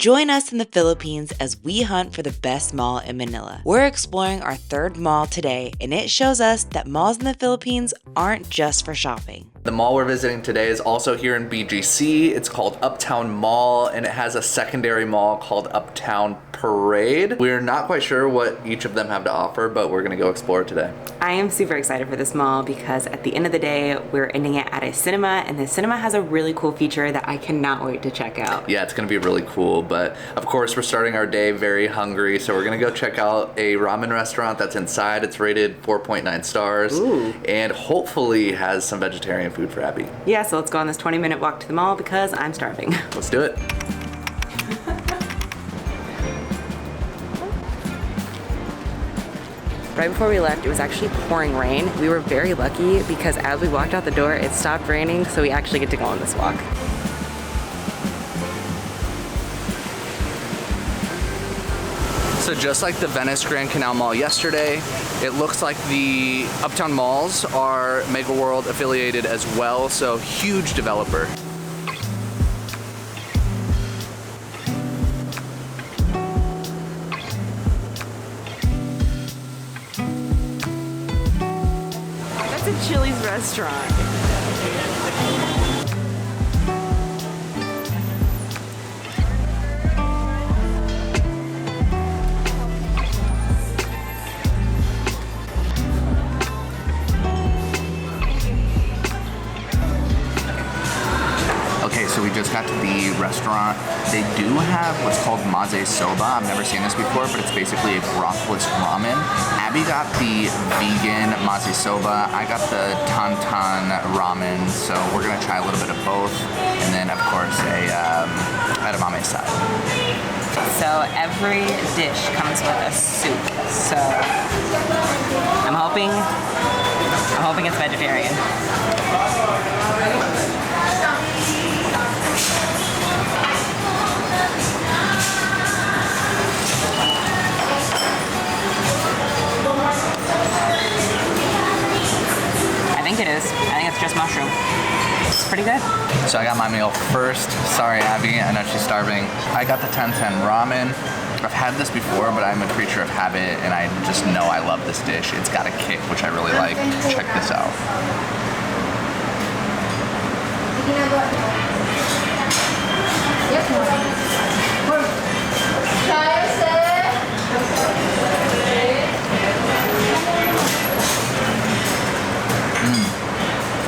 Join us in the Philippines as we hunt for the best mall in Manila. We're exploring our third mall today, and it shows us that malls in the Philippines aren't just for shopping. The mall we're visiting today is also here in BGC. It's called Uptown Mall, and it has a secondary mall called Uptown Parade. We're not quite sure what each of them have to offer, but we're gonna go explore today. I am super excited for this mall because at the end of the day, we're ending it at a cinema, and the cinema has a really cool feature that I cannot wait to check out. Yeah, it's gonna be really cool, but of course we're starting our day very hungry, so we're gonna go check out a ramen restaurant that's inside. It's rated 4.9 stars. Ooh. And hopefully has some vegetarian food for Abby. Yeah, so let's go on this 20-minute walk to the mall because I'm starving. Let's do it. Right before we left, it was actually pouring rain. We were very lucky because as we walked out the door, it stopped raining, so we actually get to go on this walk. So just like the Venice Grand Canal Mall yesterday, it looks like the Uptown Malls are Mega World affiliated as well, so huge developer. That's a Chili's restaurant. Okay, so we just got to the restaurant. They do have what's called maze soba. I've never seen this before, but it's basically a brothless ramen. Abby got the vegan maze soba. I got the tantan ramen, so we're gonna try a little bit of both. And then of course a edamame side. So every dish comes with a soup. So I'm hoping it's vegetarian. I think it is. I think it's just mushroom. It's pretty good. So I got my meal first. Sorry, Abby, I know she's starving. I got the tantan ramen. I've had this before, but I'm a creature of habit, and I just know I love this dish. It's got a kick, which I really like. Check this out.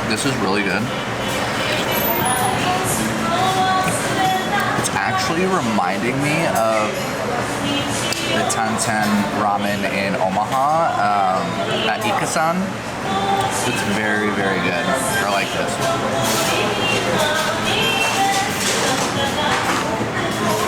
This is really good. It's actually reminding me of the tantan ramen in Omaha at Ikasan. It's very, very good. I like this.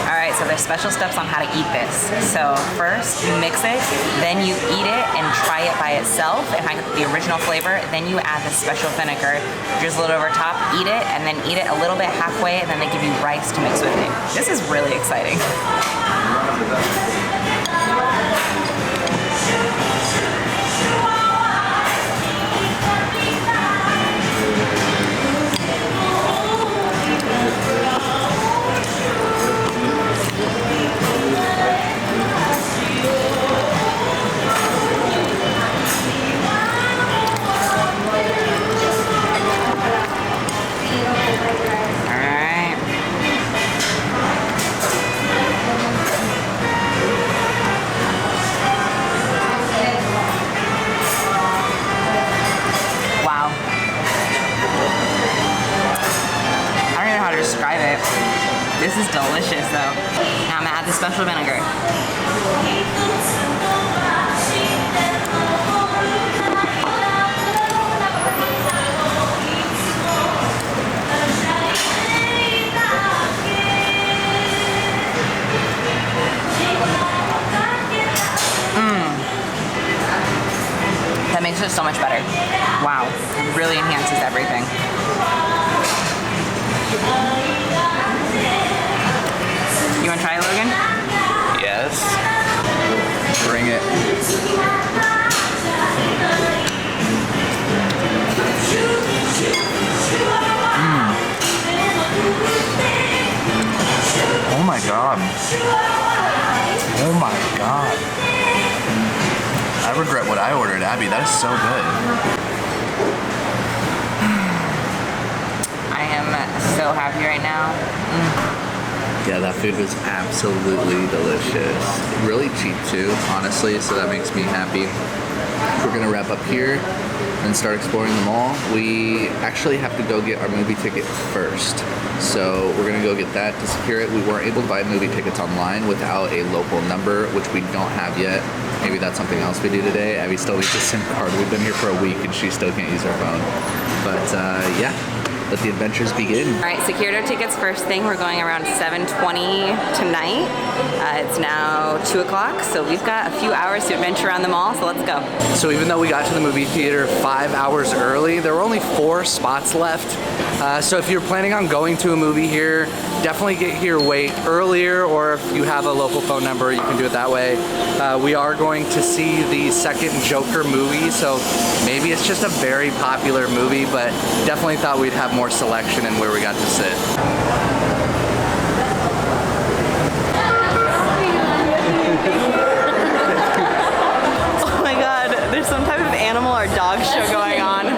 Alright, so there's special steps on how to eat this. So first, you mix it, then you eat it and try it by itself. If I get the original flavor, then you add this special vinegar, drizzle it over top, eat it, and then eat it a little bit halfway, and then they give you rice to mix with it. This is really exciting. This is delicious though. Now I'm gonna add the special vinegar. That makes it so much better. Wow, it really enhances everything. You want to try it, Logan? Yes. Bring it. Oh my god. god. Oh my god. I regret what I ordered, Abby. That is so good. I am so happy right now. Yeah, that food was absolutely delicious. Really cheap too, honestly, so that makes me happy. We're gonna wrap up here and start exploring the mall. We actually have to go get our movie ticket first. So we're gonna go get that to secure it. We weren't able to buy movie tickets online without a local number, which we don't have yet. Maybe that's something else we do today. Abby still needs a SIM card. We've been here for a week and she still can't use her phone. But yeah, let the adventures begin. All right, secured our tickets first thing. We're going around 7:20 tonight. It's now 2 o'clock, so we've got a few hours to adventure around the mall, so let's go. So even though we got to the movie theater 5 hours early, there were only 4 spots left. So if you're planning on going to a movie here, definitely get here way earlier, or if you have a local phone number, you can do it that way. We are going to see the second Joker movie, so maybe it's just a very popular movie, but definitely thought we'd have more selection in where we got to sit. Oh my god, there's some type of animal or dog show going on.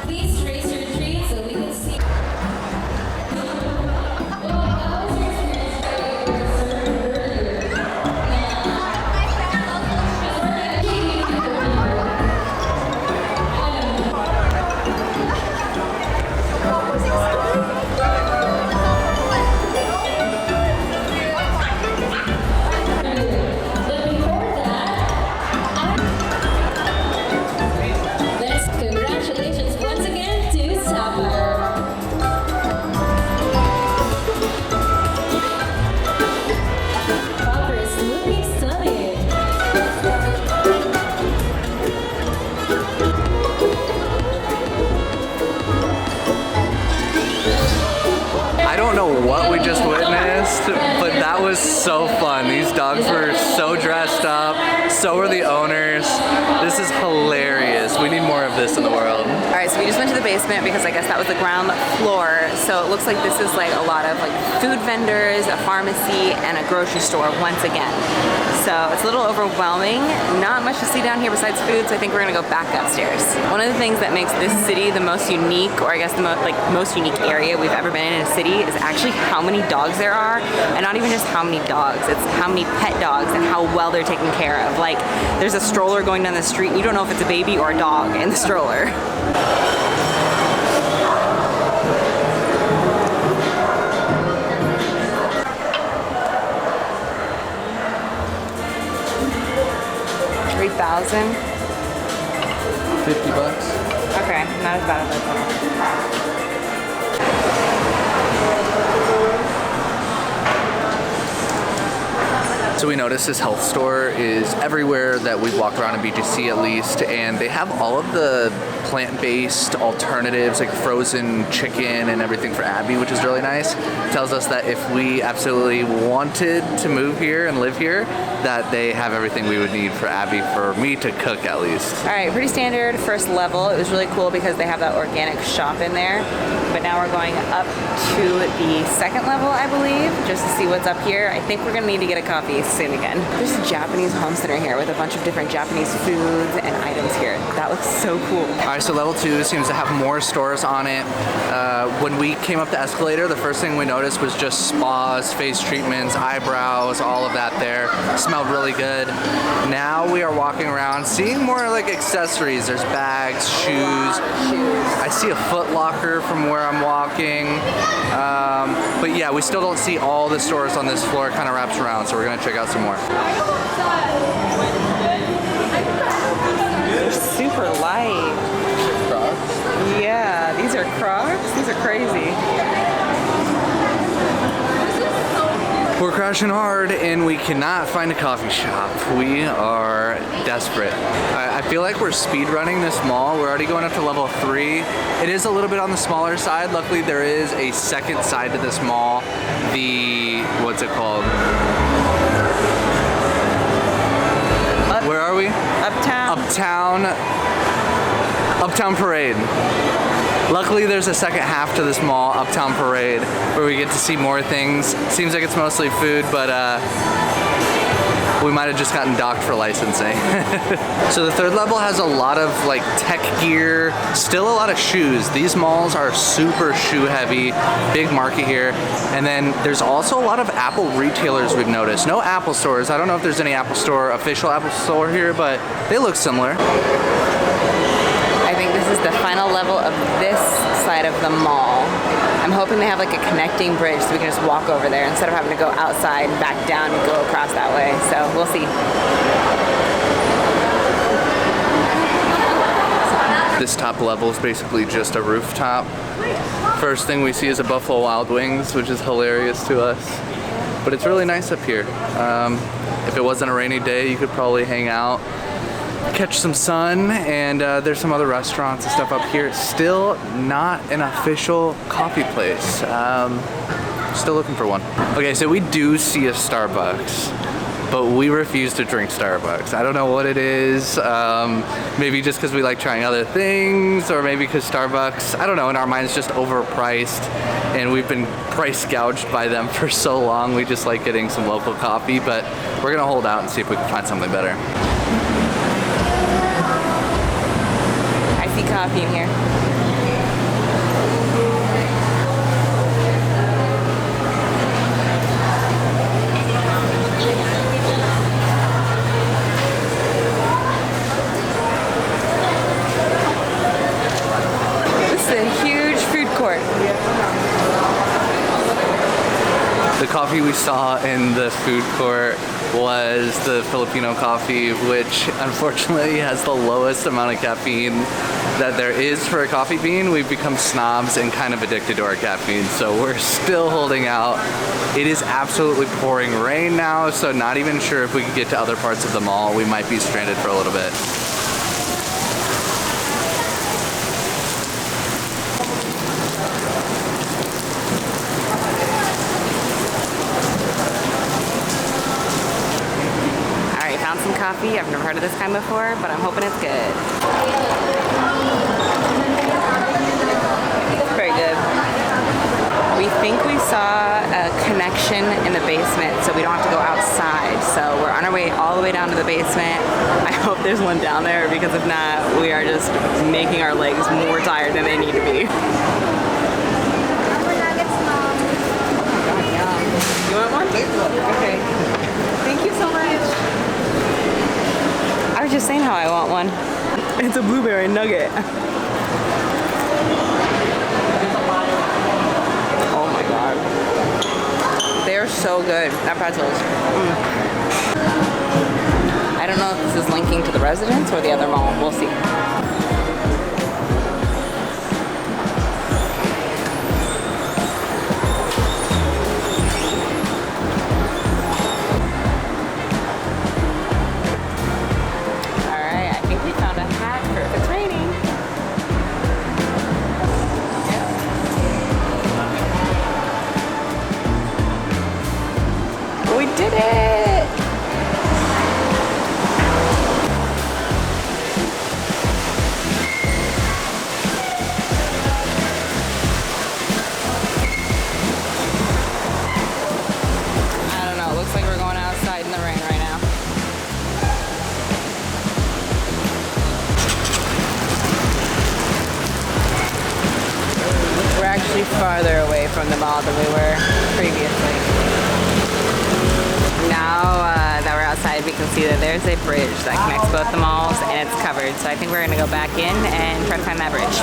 Please raise your treat so we can see. Congratulations once again to Sapphire. Proper is looking stunning. I don't know what we just witnessed, but that was so fun. These dogs were so dressed up, so were the owners. This is hilarious. We need more of this in the world. All right, so we just went to the basement because I guess that was the ground floor. So it looks like this is like a lot of like food vendors, a pharmacy, and a grocery store once again. So it's a little overwhelming. Not much to see down here besides food, so I think we're gonna go back upstairs. One of the things that makes this city the most unique, or I guess the most unique area we've ever been in a city, is actually how many dogs there are, and not even just how many dogs, it's how many pet dogs and how well they're taken care of. Like, there's a stroller going down the street, and you don't know if it's a baby or a dog in the stroller. $3,000? 50 bucks. Okay, not as bad as I thought. So we noticed this health store is everywhere that we've walked around in BGC at least, and they have all of the plant-based alternatives like frozen chicken and everything for Abby, which is really nice. It tells us that if we absolutely wanted to move here and live here, that they have everything we would need for Abby, for me to cook at least. All right, pretty standard first level. It was really cool because they have that organic shop in there. But now we're going up to the second level, I believe, just to see what's up here. I think we're gonna need to get a coffee soon again. There's a Japanese home center here with a bunch of different Japanese foods and items here. That looks so cool. All right, so level 2 seems to have more stores on it. When we came up the escalator, the first thing we noticed was just spas, face treatments, eyebrows, all of that there. Smelled really good. Now we are walking around seeing more like accessories. There's bags, shoes. I see a Foot Locker from where I'm walking. But yeah, we still don't see all the stores on this floor. It kind of wraps around, so we're gonna check out some more. They're super light. Yeah, these are Crocs. These are crazy. We're crashing hard and we cannot find a coffee shop. We are desperate. I feel like we're speed running this mall. We're already going up to level 3. It is a little bit on the smaller side. Luckily there is a second side to this mall. The, what's it called? Uptown Parade. Luckily, there's a second half to this mall, Uptown Parade, where we get to see more things. Seems like it's mostly food, but we might have just gotten docked for licensing. So the third level has a lot of like tech gear, still a lot of shoes. These malls are super shoe heavy, big market here. And then there's also a lot of Apple retailers we've noticed. No Apple stores. I don't know if there's any official Apple store here, but they look similar. I think this is the final level of this side of the mall. I'm hoping they have like a connecting bridge so we can just walk over there instead of having to go outside and back down and go across that way. So we'll see. This top level is basically just a rooftop. First thing we see is a Buffalo Wild Wings, which is hilarious to us. But it's really nice up here. If it wasn't a rainy day, you could probably hang out, catch some sun, and there's some other restaurants and stuff up here. It's still not an official coffee place. Still looking for one. Okay, so we do see a Starbucks, but we refuse to drink Starbucks. I don't know what it is. Maybe just because we like trying other things, or maybe because Starbucks, I don't know, in our minds just overpriced, and we've been price gouged by them for so long. We just like getting some local coffee, but we're gonna hold out and see if we can find something better. Coffee in here. This is a huge food court. The coffee we saw in the food court was the Filipino coffee, which unfortunately has the lowest amount of caffeine that there is for a coffee bean. We've become snobs and kind of addicted to our caffeine, so we're still holding out. It is absolutely pouring rain now, so not even sure if we can get to other parts of the mall. We might be stranded for a little bit. Coffee. I've never heard of this kind before, but I'm hoping it's good. It's very good. We think we saw a connection in the basement, so we don't have to go outside. So we're on our way all the way down to the basement. I hope there's one down there, because if not, we are just making our legs more tired than they need to be. You want one? Okay. Thank you so much. I was just saying how I want one. It's a blueberry nugget. Oh my god. They're so good. That pretzels. I don't know if this is linking to the residence or the other mall. We'll see. Farther away from the mall than we were previously. Now that we're outside, we can see that there's a bridge that connects both the malls, and it's covered. So I think we're going to go back in and try to find that bridge.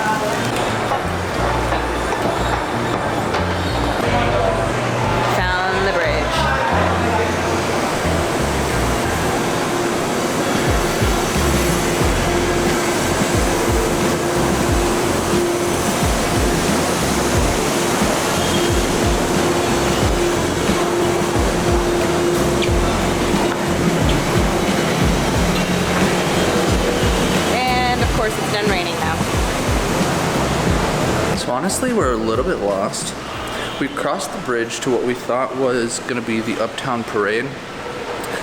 Found the bridge. It's done raining now. So honestly, we're a little bit lost. We've crossed the bridge to what we thought was going to be the Uptown Parade.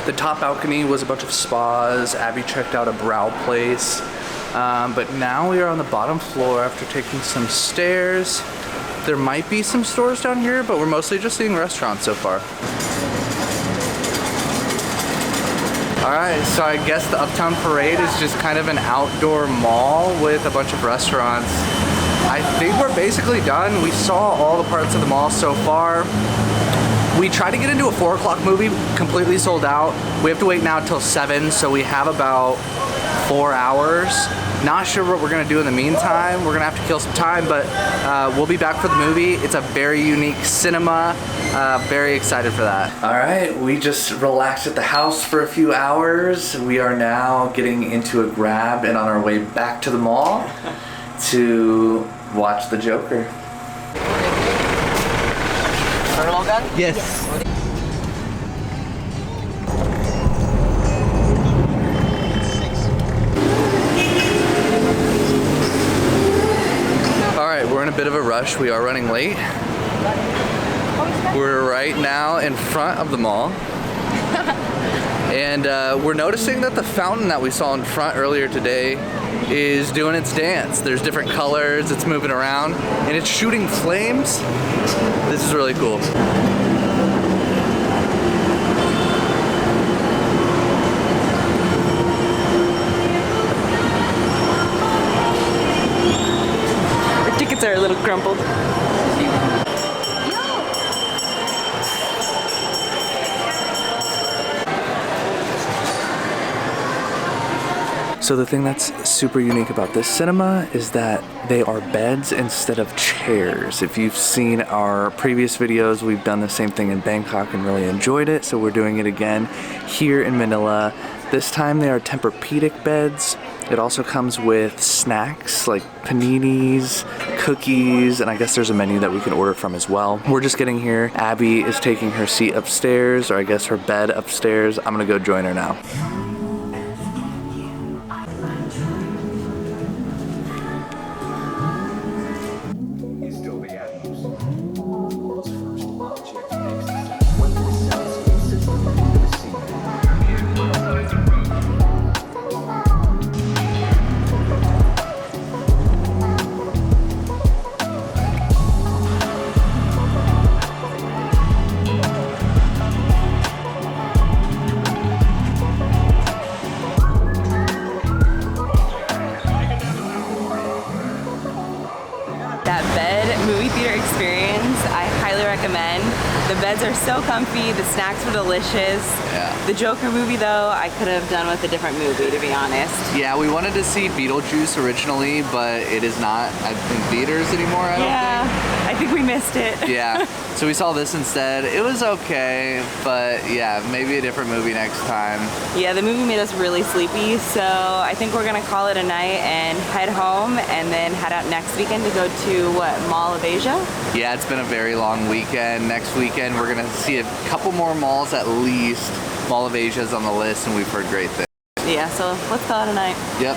The top balcony was a bunch of spas. Abby checked out a brow place. But now we are on the bottom floor after taking some stairs. There might be some stores down here, but we're mostly just seeing restaurants so far. Alright, so I guess the Uptown Parade is just kind of an outdoor mall with a bunch of restaurants. I think we're basically done. We saw all the parts of the mall so far. We tried to get into a 4 o'clock movie, completely sold out. We have to wait now till 7, so we have about 4 hours. Not sure what we're gonna do in the meantime. We're gonna have to kill some time, but we'll be back for the movie. It's a very unique cinema. Very excited for that. All right, we just relaxed at the house for a few hours. We are now getting into a Grab and on our way back to the mall to watch the Joker. Are all done? Yes. All right, we're in a bit of a rush. We are running late. We're right now in front of the mall. And we're noticing that the fountain that we saw in front earlier today is doing its dance. There's different colors, it's moving around, and it's shooting flames. This is really cool. Our tickets are a little crumpled. So the thing that's super unique about this cinema is that they are beds instead of chairs. If you've seen our previous videos, we've done the same thing in Bangkok and really enjoyed it, so we're doing it again here in Manila. This time they are Tempur-Pedic beds. It also comes with snacks like paninis, cookies, and I guess there's a menu that we can order from as well. We're just getting here. Abby is taking her seat upstairs, or I guess her bed upstairs. I'm gonna go join her now. That bed movie theater experience, I highly recommend. The beds are so comfy, the snacks were delicious. Yeah. The Joker movie though, I could have done with a different movie, to be honest. Yeah, we wanted to see Beetlejuice originally, but it is not, I think, theaters anymore, I don't think. I think we missed it. Yeah, so we saw this instead. It was okay, but yeah, maybe a different movie next time. Yeah, the movie made us really sleepy, so I think we're gonna call it a night and head home and then head out next weekend to go to, what, Mall of Asia? Yeah, it's been a very long weekend. Next weekend, we're gonna see a couple more malls at least. Mall of Asia is on the list, and we've heard great things. Yeah, so let's call it a night. Yep.